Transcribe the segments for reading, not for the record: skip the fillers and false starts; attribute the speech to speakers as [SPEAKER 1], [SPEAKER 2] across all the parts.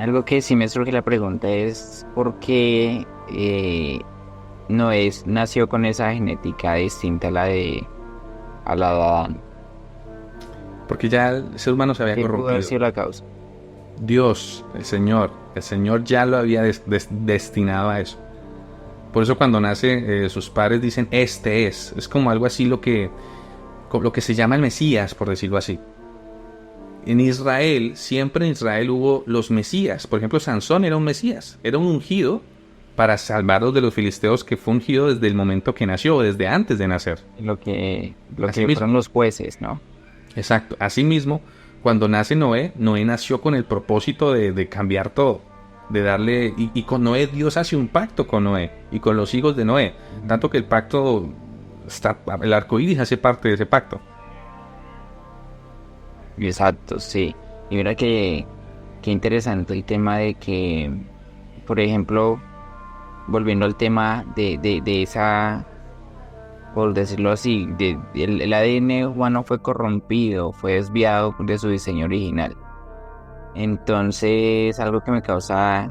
[SPEAKER 1] Algo que sí me surge la pregunta es por qué Noé nació con esa genética distinta a la de Adán.
[SPEAKER 2] Porque ya el ser humano se había
[SPEAKER 1] ¿Qué pudo haber
[SPEAKER 2] corrompido.
[SPEAKER 1] sido la causa?
[SPEAKER 2] Dios, el Señor ya lo había destinado a eso. Por eso cuando nace, sus padres dicen, este es como algo así lo que se llama el Mesías, por decirlo así. En Israel, siempre en Israel hubo los Mesías. Por ejemplo, Sansón era un Mesías, era un ungido para salvarlos de los filisteos, que fue ungido desde el momento que nació, desde antes de nacer.
[SPEAKER 1] Lo que
[SPEAKER 2] Asimismo,
[SPEAKER 1] fueron los jueces, ¿no?
[SPEAKER 2] exacto. Asimismo, cuando nace Noé, Noé nació con el propósito de cambiar todo, de darle... Y con Noé Dios hace un pacto con Noé y con los hijos de Noé.
[SPEAKER 1] Ujú.
[SPEAKER 2] Tanto que el pacto, el arco iris hace parte de ese pacto.
[SPEAKER 1] Exacto, sí. Y mira qué interesante el tema de que, por ejemplo, volviendo al tema de esa, por decirlo así, el ADN humano fue corrompido, fue desviado de su diseño original. Entonces, algo que me causa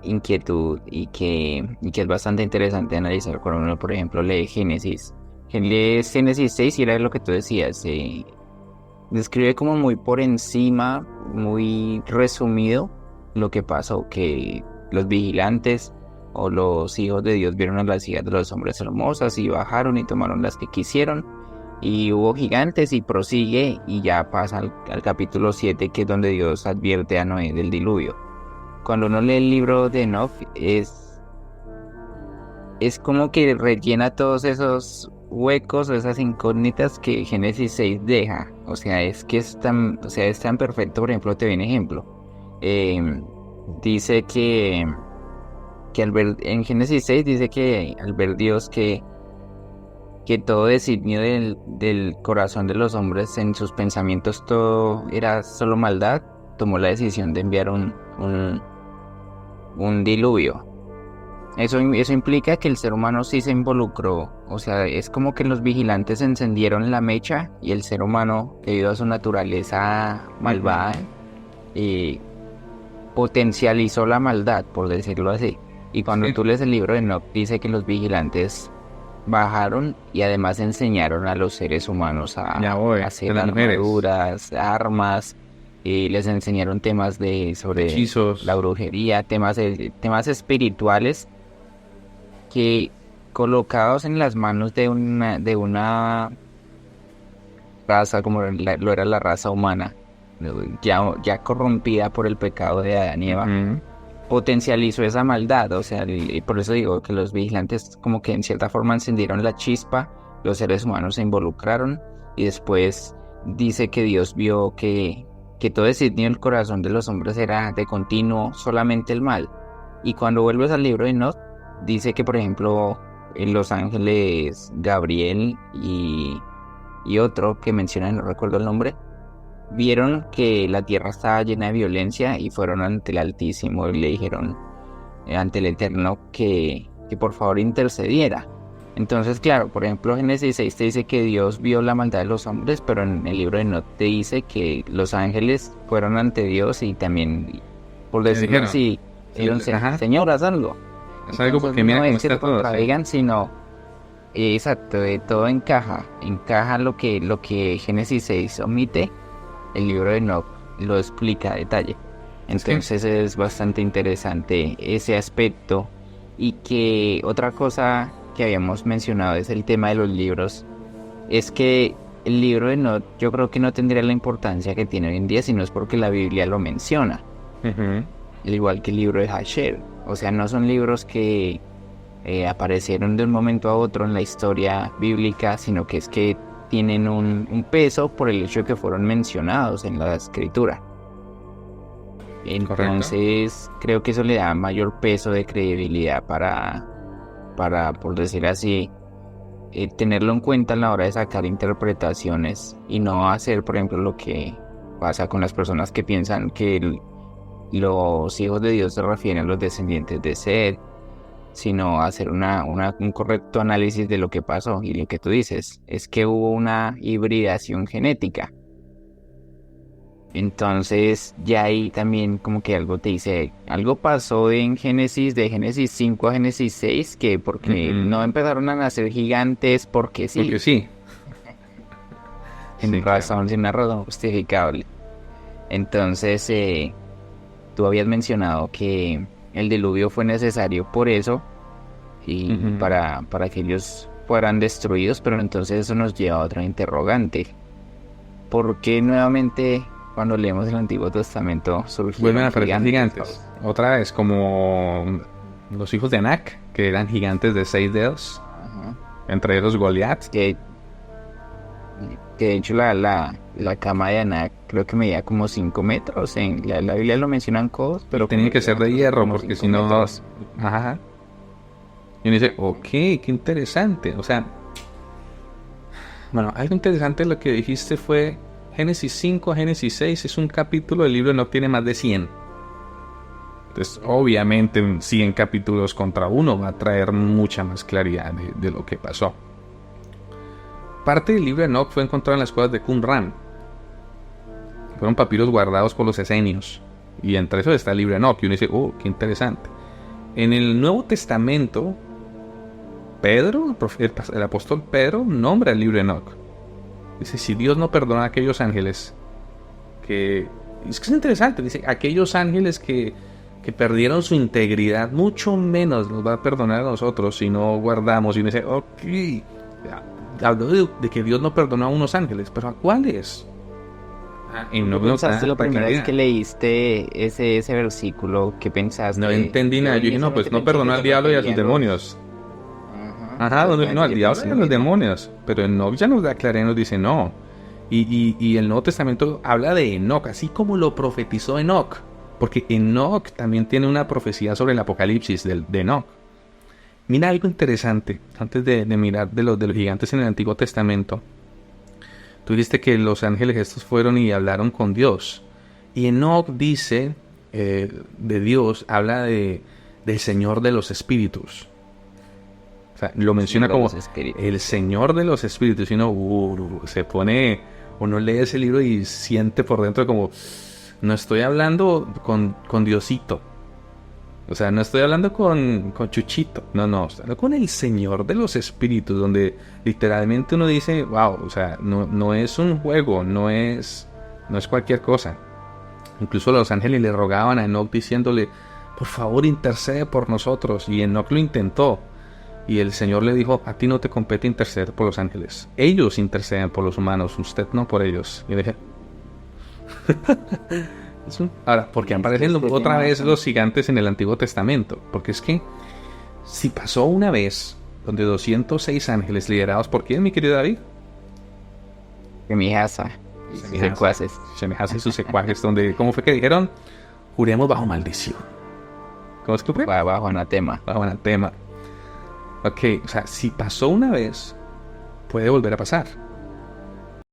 [SPEAKER 1] inquietud y que es bastante interesante analizar cuando uno, por ejemplo, lee Génesis. Lee Génesis 6 y era lo que tú decías, describe como muy por encima, muy resumido lo que pasó, que los vigilantes o los hijos de Dios vieron a las hijas de los hombres hermosas y bajaron y tomaron las que quisieron. Y hubo gigantes y prosigue y ya pasa al capítulo 7, que es donde Dios advierte a Noé del diluvio. Cuando uno lee el libro de Enoch es como que rellena todos esos huecos o esas incógnitas que Génesis 6 deja. O sea, es tan perfecto. Por ejemplo, te doy un ejemplo. Eh, dice que en Génesis 6 dice que al ver Dios que todo designio del corazón de los hombres en sus pensamientos todo era solo maldad, tomó la decisión de enviar un diluvio. Eso implica que el ser humano sí se involucró, o sea, es como que los vigilantes encendieron la mecha y el ser humano, debido a su naturaleza
[SPEAKER 2] Ujú.
[SPEAKER 1] malvada, eh, potencializó la maldad, por decirlo así. Y cuando
[SPEAKER 2] Sí,
[SPEAKER 1] tú lees el libro de Enoch, dice que los vigilantes bajaron y además enseñaron a los seres humanos
[SPEAKER 2] ya
[SPEAKER 1] a
[SPEAKER 2] voy. De
[SPEAKER 1] hacer
[SPEAKER 2] las mujeres,
[SPEAKER 1] armaduras, armas, y les enseñaron temas sobre la
[SPEAKER 2] hechizos.
[SPEAKER 1] brujería, temas espirituales que colocados en las manos de una raza como lo era la raza humana, ya corrompida por el pecado de Adán y Eva,
[SPEAKER 2] Ujú.
[SPEAKER 1] potencializó esa maldad. O sea, y por eso digo que los vigilantes como que en cierta forma encendieron la chispa, los seres humanos se involucraron y después dice que Dios vio que todo designio del corazón de los hombres era de continuo solamente el mal. Y cuando vuelves al libro de Enoch, dice que, por ejemplo, en los ángeles Gabriel y otro que menciona, no recuerdo el nombre, vieron que la tierra estaba llena de violencia y fueron ante el Altísimo y le dijeron, ante el Eterno, que por favor intercediera. Entonces, claro, por ejemplo, Génesis 6 te dice que Dios vio la maldad de los hombres, pero en el libro de Enoch te dice que los ángeles fueron ante Dios y también, por
[SPEAKER 2] Le
[SPEAKER 1] decirlo
[SPEAKER 2] dijeron,
[SPEAKER 1] así, dijeron,
[SPEAKER 2] ajá,
[SPEAKER 1] Señor, haz algo".
[SPEAKER 2] haz algo
[SPEAKER 1] Entonces
[SPEAKER 2] porque
[SPEAKER 1] no
[SPEAKER 2] mira cómo
[SPEAKER 1] es que
[SPEAKER 2] está
[SPEAKER 1] se
[SPEAKER 2] todo, sí.
[SPEAKER 1] contradigan, sino, exacto, todo encaja lo que Génesis 6 omite, el libro de Enoch lo explica a detalle.
[SPEAKER 2] Sí,
[SPEAKER 1] Entonces es bastante interesante ese aspecto. Y que otra cosa que habíamos mencionado es el tema de los libros. Es que el libro de Enoch yo creo que no tendría la importancia que tiene hoy en día si no es porque la Biblia lo menciona,
[SPEAKER 2] ujú,
[SPEAKER 1] al igual que el libro de Hasher. O sea, no son libros que aparecieron de un momento a otro en la historia bíblica, sino que es que tienen un peso por el hecho de que fueron mencionados en la escritura.
[SPEAKER 2] correcto.
[SPEAKER 1] Entonces, creo que eso le da mayor peso de credibilidad para, por decir así, tenerlo en cuenta a la hora de sacar interpretaciones y no hacer, por ejemplo, lo que pasa con las personas que piensan que los hijos de Dios se refieren a los descendientes de Seth, sino hacer un correcto análisis de lo que pasó. Y lo que tú dices es que hubo una hibridación genética. Entonces ya ahí también como que algo te dice, algo pasó en Génesis, de Génesis 5 a Génesis 6, que porque no
[SPEAKER 2] Ujú.
[SPEAKER 1] empezaron a nacer gigantes, porque
[SPEAKER 2] Porque
[SPEAKER 1] sí,
[SPEAKER 2] sí. Sí, claro.
[SPEAKER 1] sin una razón justificable. Entonces, tú habías mencionado que el diluvio fue necesario por eso y
[SPEAKER 2] Ujú.
[SPEAKER 1] para que ellos fueran destruidos, pero entonces eso nos lleva a otra interrogante. ¿Por qué nuevamente cuando leemos el Antiguo Testamento
[SPEAKER 2] Vuelven a
[SPEAKER 1] surgieron
[SPEAKER 2] aparecer
[SPEAKER 1] gigantes, Pablo?
[SPEAKER 2] gigantes. Otra vez, como los hijos de Anak, que eran gigantes de 6 dedos.
[SPEAKER 1] Ajá.
[SPEAKER 2] Entre ellos Goliat.
[SPEAKER 1] Que, que de hecho la cama de Anak creo que medía como 5 metros. En la Biblia lo mencionan codos,
[SPEAKER 2] Y
[SPEAKER 1] pero
[SPEAKER 2] tenía
[SPEAKER 1] cuando
[SPEAKER 2] que
[SPEAKER 1] lo
[SPEAKER 2] ser
[SPEAKER 1] leemos
[SPEAKER 2] de
[SPEAKER 1] son
[SPEAKER 2] hierro,
[SPEAKER 1] como
[SPEAKER 2] porque
[SPEAKER 1] 5
[SPEAKER 2] si no...
[SPEAKER 1] metros.
[SPEAKER 2] Ajá. Y uno dice, ok, qué interesante. O sea, bueno, algo interesante lo que dijiste fue Génesis 5 a Génesis 6 es un capítulo, el libro no tiene más de 100. Entonces, obviamente, 100 capítulos contra uno va a traer mucha más claridad de lo que pasó. Parte del libro de Enoch fue encontrado en las cuevas de Qumran. Fueron papiros guardados por los esenios. Y entre eso está el libro de Enoch. Y uno dice, oh, qué interesante. En el Nuevo Testamento, Pedro, el apóstol Pedro, nombra el libro de Enoch. Dice, si Dios no perdona a aquellos ángeles que... Es que es interesante, dice, aquellos ángeles que perdieron su integridad, mucho menos nos va a perdonar a nosotros si no guardamos. Y uno dice, ok, habló de que Dios no perdonó a unos ángeles, pero ¿a cuáles? Y
[SPEAKER 1] ¿Qué
[SPEAKER 2] no nos
[SPEAKER 1] pensaste
[SPEAKER 2] da
[SPEAKER 1] la
[SPEAKER 2] la
[SPEAKER 1] primera vez que
[SPEAKER 2] claridad.
[SPEAKER 1] leíste ese versículo? ¿Qué
[SPEAKER 2] No
[SPEAKER 1] pensaste?
[SPEAKER 2] entendí nada.
[SPEAKER 1] Yo
[SPEAKER 2] Yo dije, no,
[SPEAKER 1] inicialmente
[SPEAKER 2] pues no
[SPEAKER 1] pensé que
[SPEAKER 2] perdonó al
[SPEAKER 1] se
[SPEAKER 2] diablo y a sus
[SPEAKER 1] refería a
[SPEAKER 2] demonios.
[SPEAKER 1] los... Ajá,
[SPEAKER 2] Ajá, no,
[SPEAKER 1] exactamente,
[SPEAKER 2] al
[SPEAKER 1] yo
[SPEAKER 2] diablo y
[SPEAKER 1] pensé
[SPEAKER 2] a
[SPEAKER 1] lo
[SPEAKER 2] los
[SPEAKER 1] mismo.
[SPEAKER 2] demonios. Pero Enoch ya nos da claridad y nos dice no. Y el Nuevo Testamento habla de Enoch, así como lo profetizó Enoch. Porque Enoch también tiene una profecía sobre el apocalipsis de Enoch. Mira algo interesante, antes de mirar de los gigantes en el Antiguo Testamento. Tú dijiste que los ángeles estos fueron y hablaron con Dios. Y Enoch dice, de Dios, habla del Señor de los Espíritus. O sea, lo
[SPEAKER 1] Señor
[SPEAKER 2] menciona
[SPEAKER 1] de
[SPEAKER 2] como
[SPEAKER 1] los espíritus.
[SPEAKER 2] el Señor de los Espíritus. Y uno se pone, uno lee ese libro y siente por dentro como, no estoy hablando con Diosito. O sea, no estoy hablando con Chuchito. No, estoy hablando con el Señor de los Espíritus, donde literalmente uno dice, wow, o sea, no es un juego, no es cualquier cosa. Incluso los ángeles le rogaban a Enoch diciéndole, por favor intercede por nosotros. Y Enoch lo intentó. Y el Señor le dijo, a ti no te compete interceder por los ángeles. Ellos interceden por los humanos, usted no por ellos. Y dije, ahora, ¿por qué
[SPEAKER 1] Y es que
[SPEAKER 2] aparecen
[SPEAKER 1] este
[SPEAKER 2] otra
[SPEAKER 1] tema
[SPEAKER 2] vez los gigantes en el Antiguo Testamento? Porque es que si pasó una vez donde 206 ángeles liderados por quién, mi querido David,
[SPEAKER 1] que mi casa y sus secuaces.
[SPEAKER 2] Semejase y sus secuaces, donde, ¿cómo fue que dijeron? Juremos bajo maldición. ¿Cómo es que fue?
[SPEAKER 1] Va bajo anatema.
[SPEAKER 2] Bajo anatema. Ok, o sea, si pasó una vez, puede volver a pasar.